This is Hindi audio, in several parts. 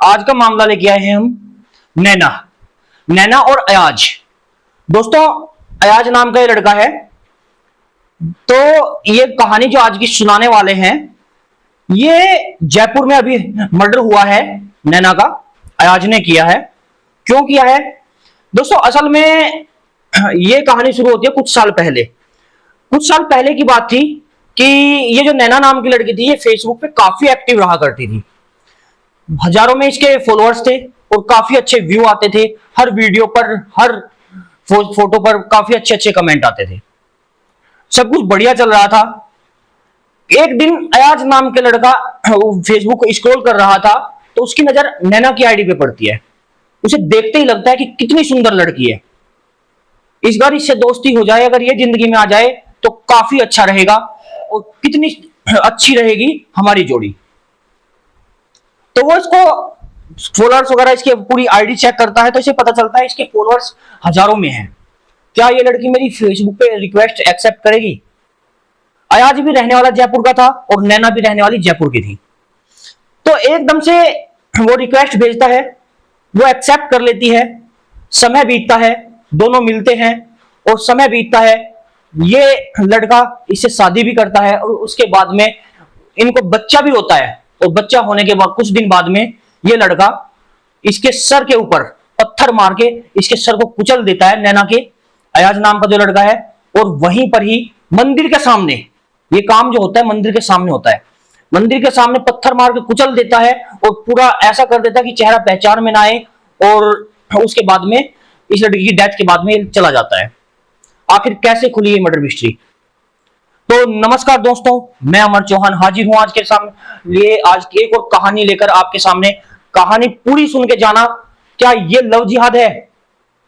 आज का मामला लेके आए हैं हम नैना। नैना और अयाज। दोस्तों, अयाज नाम का ये लड़का है। तो ये कहानी जो आज की सुनाने वाले हैं, ये जयपुर में अभी मर्डर हुआ है नैना का। अयाज ने किया है। क्यों किया है दोस्तों? असल में ये कहानी शुरू होती है कुछ साल पहले। कुछ साल पहले की बात थी कि ये जो नैना नाम की लड़की थी, ये फेसबुक पे काफी एक्टिव रहा करती थी। हजारों में इसके फॉलोअर्स थे और काफी अच्छे व्यू आते थे। हर वीडियो पर, हर फोटो पर काफी अच्छे अच्छे कमेंट आते थे। सब कुछ बढ़िया चल रहा था। एक दिन अयाज नाम के लड़का फेसबुक स्क्रॉल कर रहा था, तो उसकी नजर नैना की आईडी पे पड़ती है। उसे देखते ही लगता है कि कितनी सुंदर लड़की है, इस बार इससे दोस्ती हो जाए, अगर ये जिंदगी में आ जाए तो काफी अच्छा रहेगा और कितनी अच्छी रहेगी हमारी जोड़ी। तो वो इसको फॉलोअर्स वगैरह, इसकी पूरी आईडी चेक करता है, तो इसे पता चलता है इसके फॉलोअर्स हजारों में हैं। क्या ये लड़की मेरी फेसबुक पे रिक्वेस्ट एक्सेप्ट करेगी? अयाज भी रहने वाला जयपुर का था और नैना भी रहने वाली जयपुर की थी। तो एकदम से वो रिक्वेस्ट भेजता है, वो एक्सेप्ट कर लेती है। समय बीतता है, दोनों मिलते हैं और समय बीतता है। ये लड़का इससे शादी भी करता है और उसके बाद में इनको बच्चा भी होता है। और बच्चा होने के बाद कुछ दिन बाद में ये लड़का इसके सर के ऊपर पत्थर मार के इसके सर को कुचल देता है, नैना के, अयाज नाम का जो लड़का है। और वहीं पर ही मंदिर के सामने, ये काम जो होता है मंदिर के सामने होता है, मंदिर के सामने पत्थर मार के कुचल देता है और पूरा ऐसा कर देता है कि चेहरा पहचान में ना आए। और उसके बाद में इस लड़की की डेथ के बाद में चला जाता है। आखिर कैसे खुली ये मर्डर मिस्ट्री? तो नमस्कार दोस्तों, मैं अमर चौहान हाजिर हूं आज के सामने लिए, आज की एक और कहानी लेकर आपके सामने। कहानी पूरी सुन के जाना, क्या ये लव जिहाद है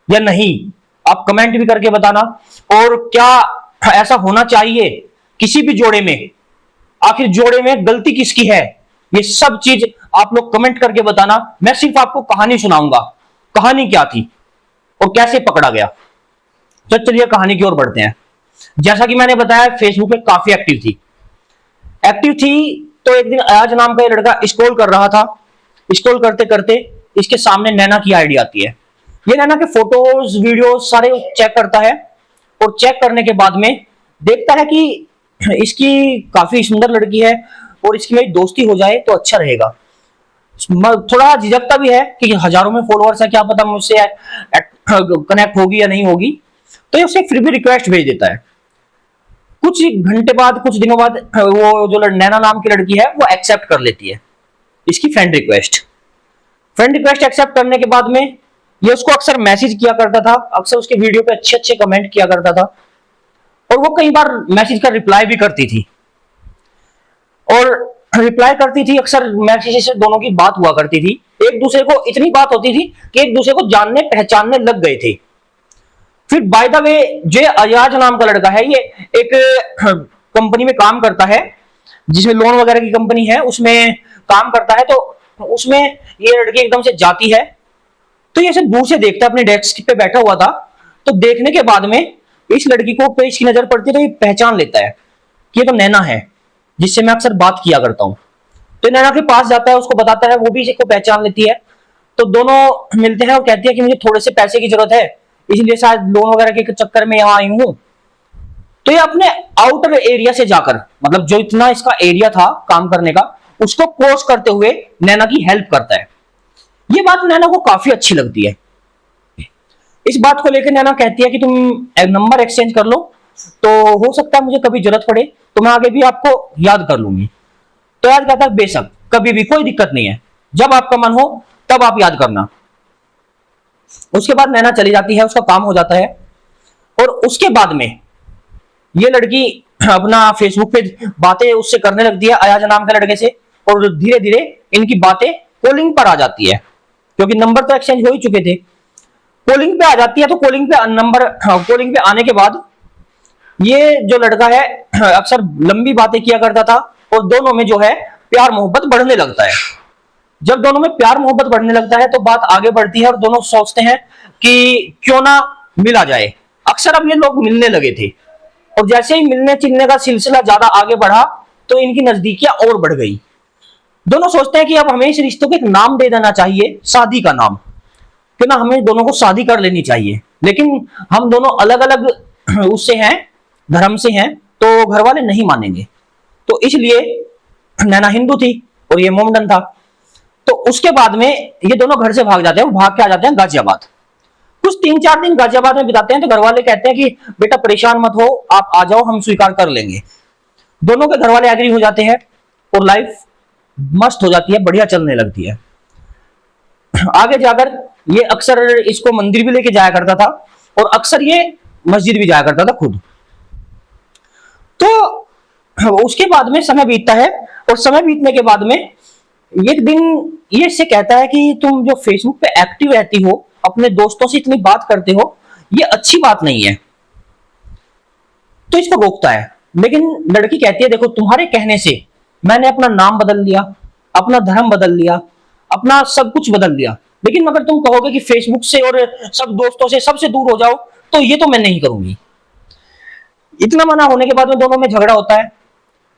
या नहीं, आप कमेंट भी करके बताना। और क्या ऐसा होना चाहिए किसी भी जोड़े में? आखिर जोड़े में गलती किसकी है? ये सब चीज आप लोग कमेंट करके बताना। मैं सिर्फ आपको कहानी सुनाऊंगा, कहानी क्या थी और कैसे पकड़ा गया। तो चलिए कहानी की ओर बढ़ते हैं। जैसा कि मैंने बताया, फेसबुक पे काफी एक्टिव थी। तो एक दिन अयाज नाम का ये लड़का स्क्रॉल कर रहा था। स्क्रॉल करते करते इसके सामने नैना की आईडी आती है। ये नैना के फोटोज वीडियोस सारे चेक करता है और चेक करने के बाद में देखता है कि इसकी काफी सुंदर लड़की है और इसकी मेरी दोस्ती हो जाए तो अच्छा रहेगा। थोड़ा झिझकता भी है कि हजारों में फॉलोअर्स है, क्या पता मुझसे कनेक्ट होगी या नहीं होगी। तो ये उसे फिर भी रिक्वेस्ट भेज देता है। कुछ घंटे बाद, कुछ दिनों बाद, वो जो नैना नाम की लड़की है वो एक्सेप्ट कर लेती है इसकी फ्रेंड रिक्वेस्ट एक्सेप्ट करने के बाद में ये उसको अक्सर मैसेज किया करता था, अक्सर उसके वीडियो पे अच्छे अच्छे कमेंट किया करता था और वो कई बार मैसेज का रिप्लाई भी करती थी। और रिप्लाई करती थी, अक्सर मैसेज से दोनों की बात हुआ करती थी। एक दूसरे को इतनी बात होती थी कि एक दूसरे को जानने पहचानने लग गए थे। फिर बाय द वे, जो अयाज नाम का लड़का है, ये एक कंपनी में काम करता है जिसमें लोन वगैरह की कंपनी है, उसमें काम करता है। तो उसमें ये लड़की एकदम से जाती है, तो ये ऐसे दूर से देखता है, अपने डेस्क पे बैठा हुआ था। तो देखने के बाद में इस लड़की को पे इसकी नजर पड़ती है, तो ये पहचान लेता है कि ये तो नैना है जिससे मैं अक्सर बात किया करता हूँ। तो नैना के पास जाता है, उसको बताता है, वो भी इसको पहचान लेती है। तो दोनों मिलते हैं और कहती है कि मुझे थोड़े से पैसे की जरूरत है, इसलिए शायद लोन वगैरह के चक्कर में यहां आई हूं। तो ये अपने आउटर एरिया से जाकर, मतलब जो इतना इसका एरिया था काम करने का, उसको क्रॉस करते हुए नैना की हेल्प करता है। ये बात नैना को काफी अच्छी लगती है। इस बात को लेकर नैना कहती है कि तुम नंबर एक्सचेंज कर लो, तो हो सकता है मुझे कभी जरूरत पड़े तो मैं आगे भी आपको याद कर लूंगी। तो याद कहता है, बेशक, कभी भी, कोई दिक्कत नहीं है, जब आपका मन हो तब आप याद करना। उसके बाद नैना चली जाती है, उसका काम हो जाता है। और उसके बाद में ये लड़की अपना फेसबुक पे बातें उससे करने लगती है, अयाज नाम के लड़के से। और धीरे धीरे इनकी बातें कॉलिंग पर आ जाती है, क्योंकि नंबर तो एक्सचेंज हो ही चुके थे। कॉलिंग पे आ जाती है। तो कॉलिंग पे आने के बाद ये जो लड़का है अक्सर लंबी बातें किया करता था और दोनों में जो है प्यार मोहब्बत बढ़ने लगता है। जब दोनों में प्यार मोहब्बत बढ़ने लगता है तो बात आगे बढ़ती है और दोनों सोचते हैं कि क्यों ना मिला जाए। अक्सर अब ये लोग मिलने लगे थे और जैसे ही मिलने चिलने का सिलसिला ज्यादा आगे बढ़ा तो इनकी नजदीकियां और बढ़ गई। दोनों सोचते हैं कि अब हमें इस रिश्तों को एक नाम दे देना चाहिए, शादी का नाम, कि ना हमें दोनों को शादी कर लेनी चाहिए। लेकिन हम दोनों अलग अलग उससे हैं, धर्म से हैं, तो घर वाले नहीं मानेंगे। तो इसलिए नैना हिंदू थी और ये मोमडन था। तो उसके बाद में ये दोनों घर से भाग जाते हैं, वो भाग के आ जाते हैं गाजियाबाद। कुछ 3-4 दिन गाजियाबाद में बिताते हैं तो घर वाले कहते हैं कि बेटा परेशान मत हो, आप आ जाओ, हम स्वीकार कर लेंगे। दोनों के घर वाले एग्री हो जाते हैं और लाइफ मस्त हो जाती है, बढ़िया चलने लगती है। आगे जाकर ये अक्सर इसको मंदिर भी लेके जाया करता था और अक्सर ये मस्जिद भी जाया करता था खुद। तो उसके बाद में समय बीतता है और समय बीतने के बाद में एक दिन ये इससे कहता है कि तुम जो फेसबुक पे एक्टिव रहती हो, अपने दोस्तों से इतनी बात करते हो, ये अच्छी बात नहीं है। तो इसको रोकता है, लेकिन लड़की कहती है देखो तुम्हारे कहने से मैंने अपना नाम बदल लिया, अपना धर्म बदल लिया, अपना सब कुछ बदल लिया, लेकिन अगर तुम कहोगे कि फेसबुक से और सब दोस्तों से सबसे दूर हो जाओ, तो ये तो मैं नहीं करूंगी। इतना मना होने के बाद में दोनों में झगड़ा होता है।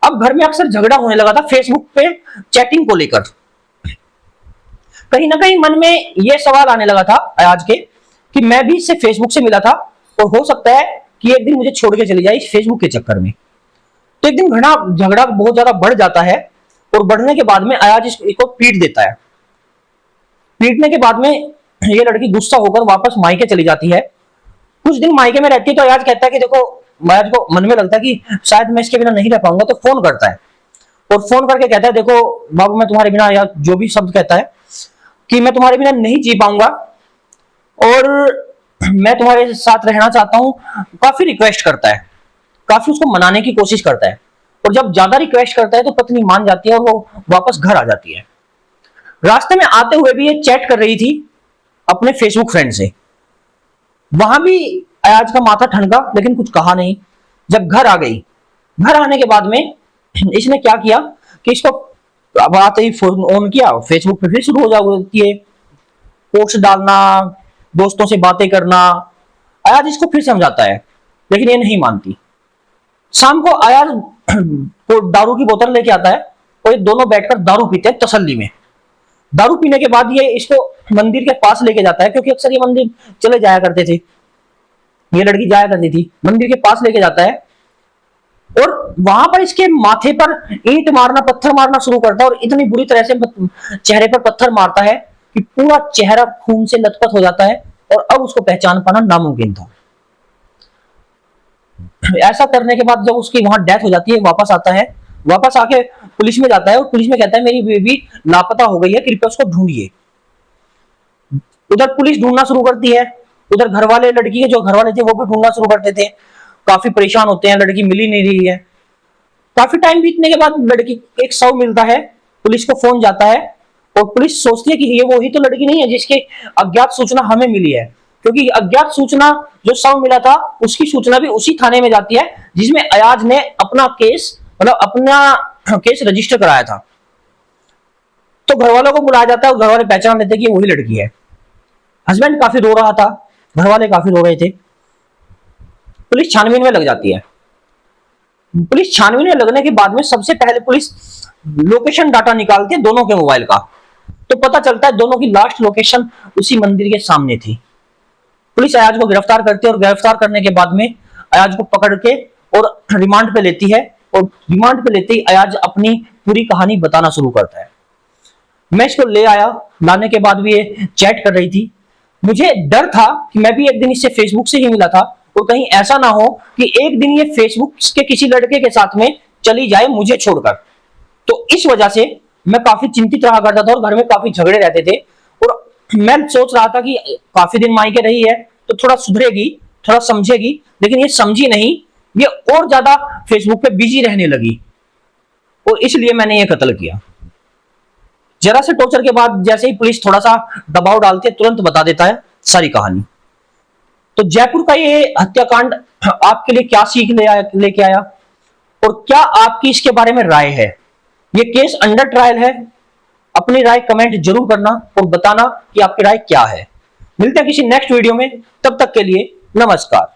अब घर में अक्सर झगड़ा होने लगा था फेसबुक पे चैटिंग को लेकर। कहीं ना कहीं मन में यह सवाल आने लगा था आज के कि मैं भी इससे फेसबुक से मिला था और हो सकता है कि एक दिन मुझे छोड़ के चली जाए इस फेसबुक के चक्कर में। तो एक दिन घना झगड़ा बहुत ज्यादा बढ़ जाता है और बढ़ने के बाद में अयाज इसको पीट देता है। पीटने के बाद में ये लड़की गुस्सा होकर वापस मायके चली जाती है। कुछ दिन मायके में रहती है तो अयाज कहता है कि देखो, अयाज को मन में लगता है कि शायद मैं इसके बिना नहीं रह पाऊंगा, तो फोन करता है और फोन करके कहता है देखो बाबू, मैं तुम्हारे बिना, या जो भी शब्द कहता है कि मैं तुम्हारे बिना नहीं जी पाऊंगा और मैं तुम्हारे साथ रहना चाहता हूं। काफी रिक्वेस्ट करता है, काफी उसको मनाने की कोशिश करता है और जब ज्यादा रिक्वेस्ट करता है तो पत्नी मान जाती है और वो वापस घर आ जाती है। रास्ते में आते हुए भी ये चैट कर रही थी अपने फेसबुक फ्रेंड से। वहां भी अयाज का माथा ठनका, लेकिन कुछ कहा नहीं। जब घर आ गई, घर आने के बाद में इसने क्या किया कि इसको अब आते ही फोन ऑन किया, फेसबुक पे फिर शुरू हो जाती है पोस्ट डालना, दोस्तों से बातें करना। अयाज इसको फिर समझाता है लेकिन ये नहीं मानती। शाम को अयाज को दारू की बोतल लेके आता है और ये दोनों बैठकर दारू पीते हैं तसल्ली में। दारू पीने के बाद ये इसको मंदिर के पास लेके जाता है, क्योंकि अक्सर ये मंदिर चले जाया करते थे, ये लड़की जाया करती थी। मंदिर के पास लेके जाता है और वहां पर इसके माथे पर ईंट मारना, पत्थर मारना शुरू करता है और इतनी बुरी तरह से चेहरे पर पत्थर मारता है कि पूरा चेहरा खून से लथपथ हो जाता है और अब उसको पहचान पाना नामुमकिन था। ऐसा करने के बाद जब उसकी वहां डेथ हो जाती है, वापस आता है, वापस आके पुलिस में जाता है और पुलिस में कहता है मेरी बेबी लापता हो गई है, कृपया उसको ढूंढिए। उधर पुलिस ढूंढना शुरू करती है, उधर घर वाले, लड़की के जो घर वाले थे वो भी ढूंढना शुरू करते थे। काफी परेशान होते हैं, लड़की मिल ही नहीं रही है। काफी टाइम बीतने के बाद लड़की एक शव मिलता है, पुलिस को फोन जाता है और पुलिस सोचती है कि ये वही तो लड़की नहीं है जिसके अज्ञात सूचना हमें मिली है, क्योंकि अज्ञात सूचना जो शव मिला था उसकी सूचना भी उसी थाने में जाती है जिसमें अयाज ने अपना केस, मतलब अपना केस रजिस्टर कराया था। तो घर वालों को बुलाया जाता है और घर वाले पहचान लेते कि वही लड़की है। हस्बैंड काफी रो रहा था, घर वाले काफी रो रहे थे। पुलिस छानबीन में लग जाती है। पुलिस छानबीन में लगने के बाद में सबसे पहले पुलिस लोकेशन डाटा निकालती है दोनों के मोबाइल का, तो पता चलता है दोनों की लास्ट लोकेशन उसी मंदिर के सामने थी। पुलिस अयाज को गिरफ्तार करती है और गिरफ्तार करने के बाद में अयाज को पकड़ के और रिमांड पे लेती है और रिमांड पे लेते ही अयाज अपनी पूरी कहानी बताना शुरू करता है। मैं इसको ले आया, लाने के बाद भी ये चैट कर रही थी। मुझे डर था कि मैं भी एक दिन इससे फेसबुक से ही मिला था और कहीं ऐसा ना हो कि एक दिन ये फेसबुक के किसी लड़के के साथ में चली जाए मुझे छोड़कर। तो इस वजह से मैं काफी चिंतित रहा करता था और घर में काफी झगड़े रहते थे और मैं सोच रहा था कि काफी दिन मायके रही है तो थोड़ा सुधरेगी, थोड़ा समझेगी, लेकिन ये समझी नहीं, ये और ज्यादा फेसबुक पे बिजी रहने लगी और इसलिए मैंने ये कत्ल किया। जरा से टॉर्चर के बाद जैसे ही पुलिस थोड़ा सा दबाव डालती है तुरंत बता देता है सारी कहानी। तो जयपुर का ये हत्याकांड आपके लिए क्या सीख लेके आया और क्या आपकी इसके बारे में राय है? ये केस अंडर ट्रायल है। अपनी राय कमेंट जरूर करना और बताना कि आपकी राय क्या है। मिलते हैं किसी नेक्स्ट वीडियो में, तब तक के लिए नमस्कार।